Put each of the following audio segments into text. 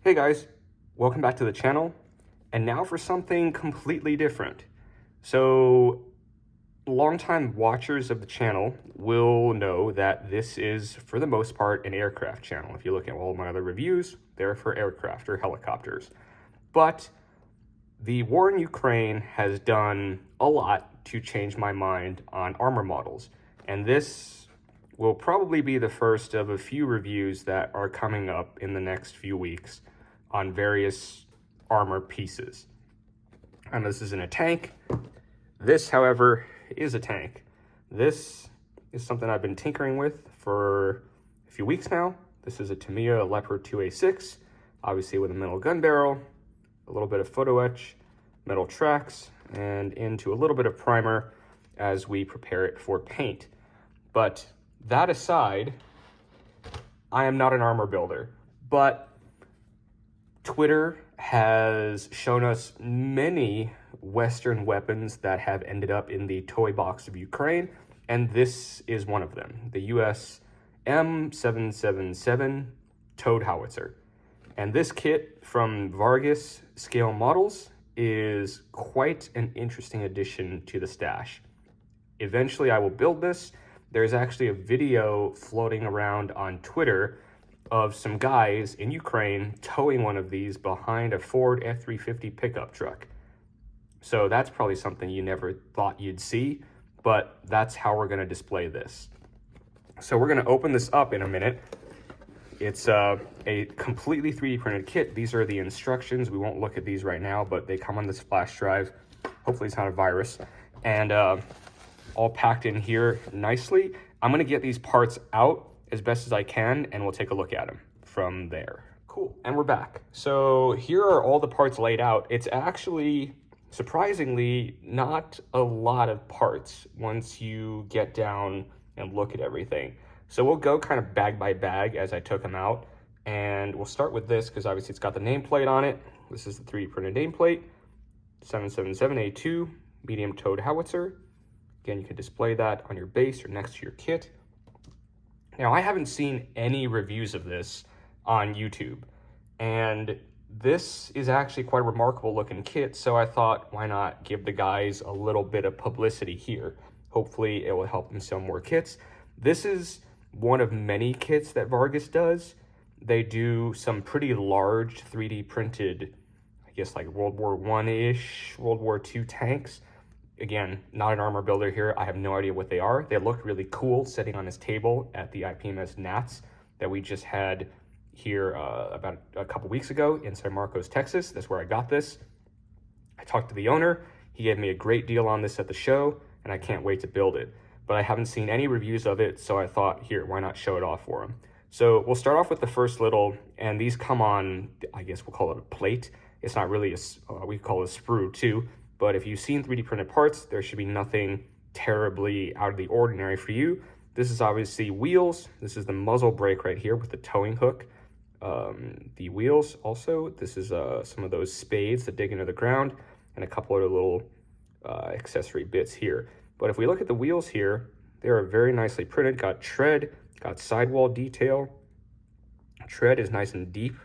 Hey guys, welcome back to the channel, and now for something completely different. So, longtime watchers of the channel will know that this is, for the most part, an aircraft channel. If you look at all my other reviews, they're for aircraft or helicopters. But the war in Ukraine has done a lot to change my mind on armor models, and this will probably be the first of a few reviews that are coming up in the next few weeks on various armor pieces. And this isn't a tank. This, however, is a tank. This is something I've been tinkering with for a few weeks now. This is a Tamiya Leopard 2A6, obviously with a metal gun barrel, a little bit of photo etch, metal tracks, and into a little bit of primer as we prepare it for paint. But that aside, I am not an armor builder, but Twitter has shown us many Western weapons that have ended up in the toy box of Ukraine, and this is one of them, the US M777 towed howitzer. And this kit from Vargas Scale Models is quite an interesting addition to the stash. Eventually I will build this. There's actually a video floating around on Twitter of some guys in Ukraine towing one of these behind a Ford F-350 pickup truck. So that's probably something you never thought you'd see, but that's how we're gonna display this. So we're gonna open this up in a minute. It's a completely 3D printed kit. These are the instructions. We won't look at these right now, but they come on this flash drive. Hopefully it's not a virus. And all packed in here nicely. I'm gonna get these parts out as best as I can, and we'll take a look at them from there. Cool, and we're back. So here are all the parts laid out. It's actually, surprisingly, not a lot of parts once you get down and look at everything. So we'll go kind of bag by bag as I took them out, and we'll start with this because obviously it's got the nameplate on it. This is the 3D printed nameplate, 777A2 medium towed howitzer. Again, you can display that on your base or next to your kit. Now, I haven't seen any reviews of this on YouTube, and this is actually quite a remarkable looking kit, so I thought, why not give the guys a little bit of publicity here? Hopefully, it will help them sell more kits. This is one of many kits that Vargas does. They do some pretty large 3D printed, I guess like World War I-ish, World War II tanks. Again, not an armor builder here. I have no idea what they are. They look really cool sitting on his table at the IPMS Nats that we just had here about a couple weeks ago in San Marcos, Texas. That's where I got this. I talked to the owner. He gave me a great deal on this at the show, and I can't wait to build it. But I haven't seen any reviews of it, so I thought, here, why not show it off for him? So we'll start off with the first little, and these come on, I guess we'll call it a plate. It's not really we call it a sprue too. But if you've seen 3D printed parts, there should be nothing terribly out of the ordinary for you. This is obviously wheels. This is the muzzle brake right here with the towing hook. The wheels also, this is some of those spades that dig into the ground and a couple of little accessory bits here. But if we look at the wheels here, they are very nicely printed. Got tread, got sidewall detail. Tread is nice and deep.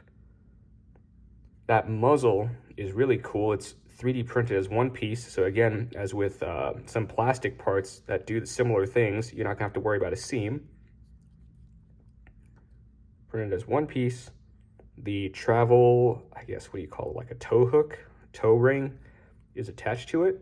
That muzzle is really cool. It's 3D printed as one piece. So again, as with some plastic parts that do similar things, you're not gonna have to worry about a seam. Printed as one piece. The travel, I guess, what do you call it? Like a tow hook, tow ring is attached to it.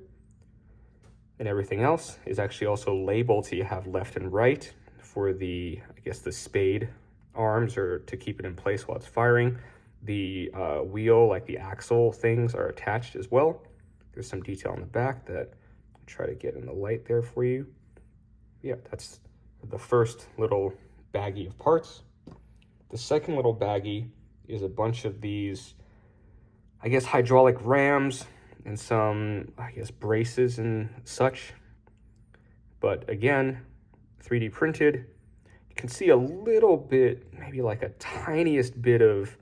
And everything else is actually also labeled so you have left and right for the, I guess, the spade arms or to keep it in place while it's firing. The wheel, like the axle things, are attached as well. There's some detail on the back that I'll try to get in the light there for you. Yeah, that's the first little baggie of parts. The second little baggie is a bunch of these, I guess, hydraulic rams and some, I guess, braces and such. But again, 3D printed. You can see a little bit, maybe like a tiniest bit of,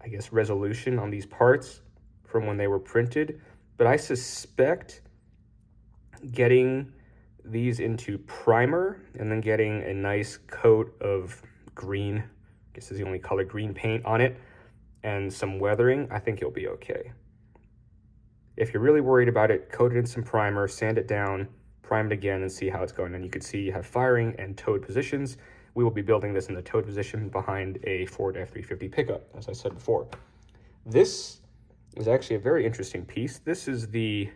I guess, resolution on these parts from when they were printed, but I suspect getting these into primer and then getting a nice coat of green, I guess is the only color, green paint on it, and some weathering, I think you'll be okay. If you're really worried about it, coat it in some primer, sand it down, prime it again, and see how it's going. And you can see you have firing and towed positions. We will be building this in the towed position behind a Ford F-350 pickup, as I said before. This is actually a very interesting piece. This is the,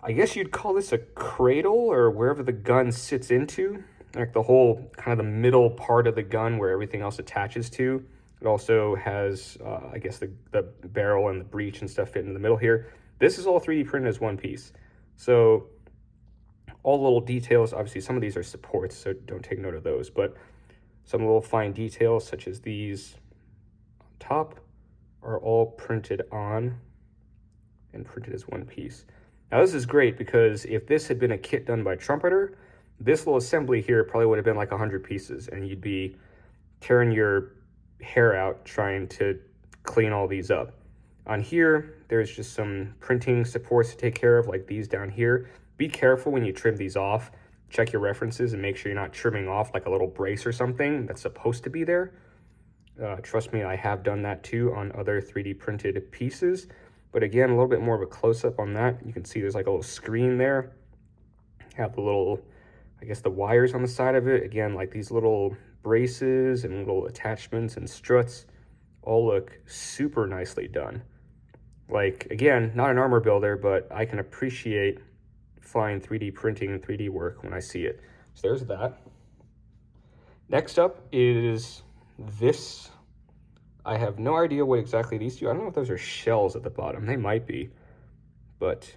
I guess you'd call this a cradle, or wherever the gun sits into, like the whole kind of the middle part of the gun where everything else attaches to. It also has, I guess, the barrel and the breech and stuff fit in the middle here. This is all 3D printed as one piece. So all the little details, obviously some of these are supports, so don't take note of those, but some little fine details such as these on top are all printed on and printed as one piece. Now this is great because if this had been a kit done by Trumpeter, this little assembly here probably would have been like 100 pieces, and you'd be tearing your hair out trying to clean all these up. On here, there's just some printing supports to take care of, like these down here. Be careful when you trim these off. Check your references and make sure you're not trimming off like a little brace or something that's supposed to be there. Trust me, I have done that too on other 3D printed pieces. But again, a little bit more of a close-up on that. You can see there's like a little screen there. Have the little, I guess, the wires on the side of it. Again, like these little braces and little attachments and struts all look super nicely done. Like, again, not an armor builder, but I can appreciate fine 3D printing and 3D work when I see it. So there's that. Next up is this. I have no idea what exactly these do. I don't know if those are shells at the bottom. They might be, but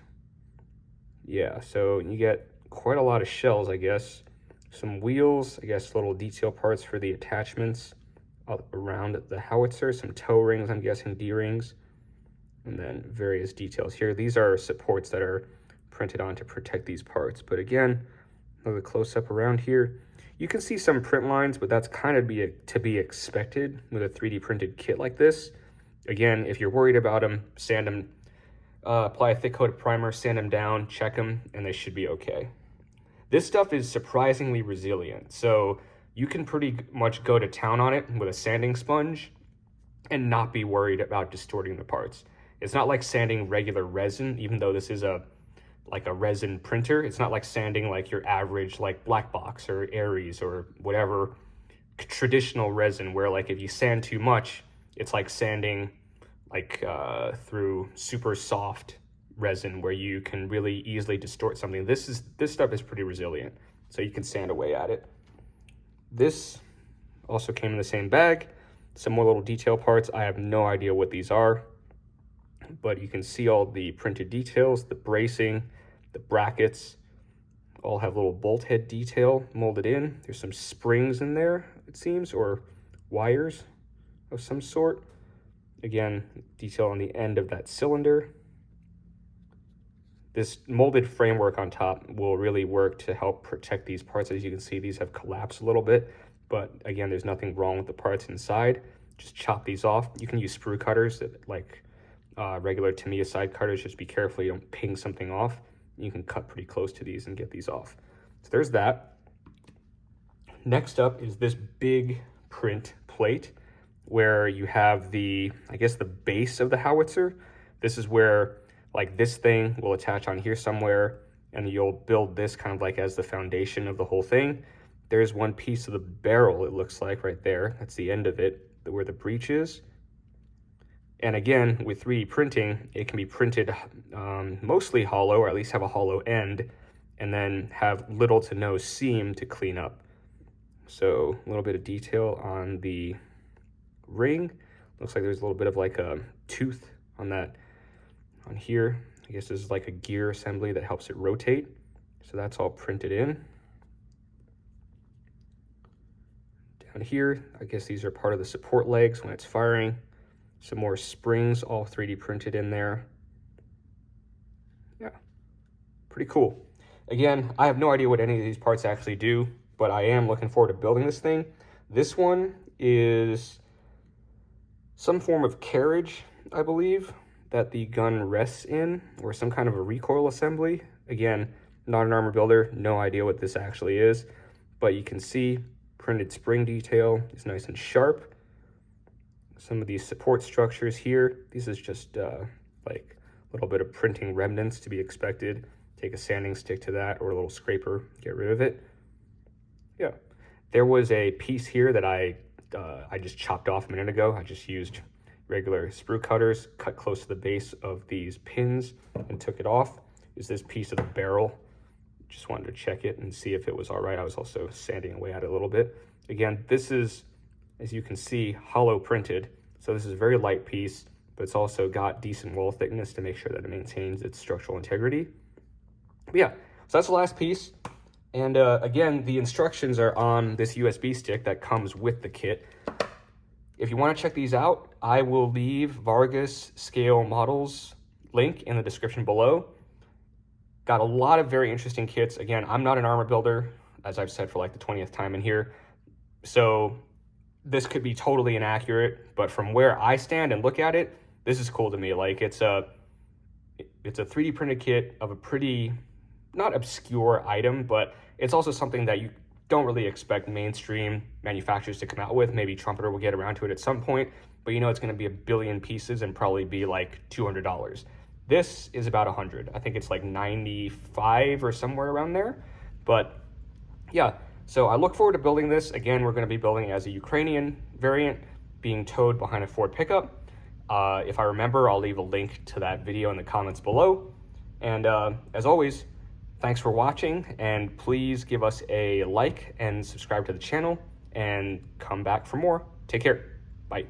yeah, so you get quite a lot of shells, I guess. Some wheels, I guess little detail parts for the attachments around the howitzer, some toe rings, I'm guessing D-rings, and then various details here. These are supports that are printed on to protect these parts. But again, another close-up around here. You can see some print lines, but that's kind of to be expected with a 3D printed kit like this. Again, if you're worried about them, sand them, apply a thick coat of primer, sand them down, check them, and they should be okay. This stuff is surprisingly resilient, so you can pretty much go to town on it with a sanding sponge and not be worried about distorting the parts. It's not like sanding regular resin, even though this is like a resin printer. It's not like sanding like your average like Black Box or Aries or whatever traditional resin, where like if you sand too much, it's like sanding like through super soft resin where you can really easily distort something. This stuff is pretty resilient, so you can sand away at it. This also came in the same bag. Some more little detail parts. I have no idea what these are, but you can see all the printed details, the bracing, the brackets, all have little bolt head detail molded in. There's some springs in there, it seems, or wires of some sort. Again, detail on the end of that cylinder. This molded framework on top will really work to help protect these parts. As you can see, these have collapsed a little bit, but again, there's nothing wrong with the parts inside. Just chop these off. You can use sprue cutters that like regular Tamiya side cutters. Just be careful you don't ping something off. You can cut pretty close to these and get these off. So there's that. Next up is this big print plate where you have the, I guess, the base of the howitzer. This is where like this thing will attach on here somewhere, and you'll build this kind of like as the foundation of the whole thing. There's one piece of the barrel, it looks like right there. That's the end of it, where the breech is. And again, with 3D printing, it can be printed mostly hollow, or at least have a hollow end, and then have little to no seam to clean up. So a little bit of detail on the ring. Looks like there's a little bit of like a tooth on that, on here. I guess this is like a gear assembly that helps it rotate. So that's all printed in. Down here, I guess these are part of the support legs when it's firing. Some more springs, all 3D printed in there. Yeah, pretty cool. Again, I have no idea what any of these parts actually do, but I am looking forward to building this thing. This one is some form of carriage, I believe, that the gun rests in, or some kind of a recoil assembly. Again, not an armor builder, no idea what this actually is, but you can see printed spring detail is nice and sharp. some of these support structures here. This is just like a little bit of printing remnants to be expected. Take a sanding stick to that or a little scraper, get rid of it. Yeah, there was a piece here that I just chopped off a minute ago. I just used regular sprue cutters, cut close to the base of these pins and took it off. Is this piece of the barrel. Just wanted to check it and see if it was all right. I was also sanding away at it a little bit. Again, this is, as you can see, hollow printed. So this is a very light piece, but it's also got decent wall thickness to make sure that it maintains its structural integrity. But yeah, so that's the last piece. And again, the instructions are on this USB stick that comes with the kit. If you want to check these out, I will leave Vargas Scale Models link in the description below. Got a lot of very interesting kits. Again, I'm not an armor builder, as I've said for like the 20th time in here. So this could be totally inaccurate, but from where I stand and look at it, this is cool to me. Like it's a 3D printed kit of a pretty, not obscure item, but it's also something that you don't really expect mainstream manufacturers to come out with. Maybe Trumpeter will get around to it at some point, but you know it's going to be a billion pieces and probably be like $200. This is about 100. I think it's like 95 or somewhere around there. But yeah, so I look forward to building this. Again, we're going to be building it as a Ukrainian variant being towed behind a Ford pickup. If I remember, I'll leave a link to that video in the comments below. And as always, thanks for watching, and please give us a like and subscribe to the channel and come back for more. Take care. Bye.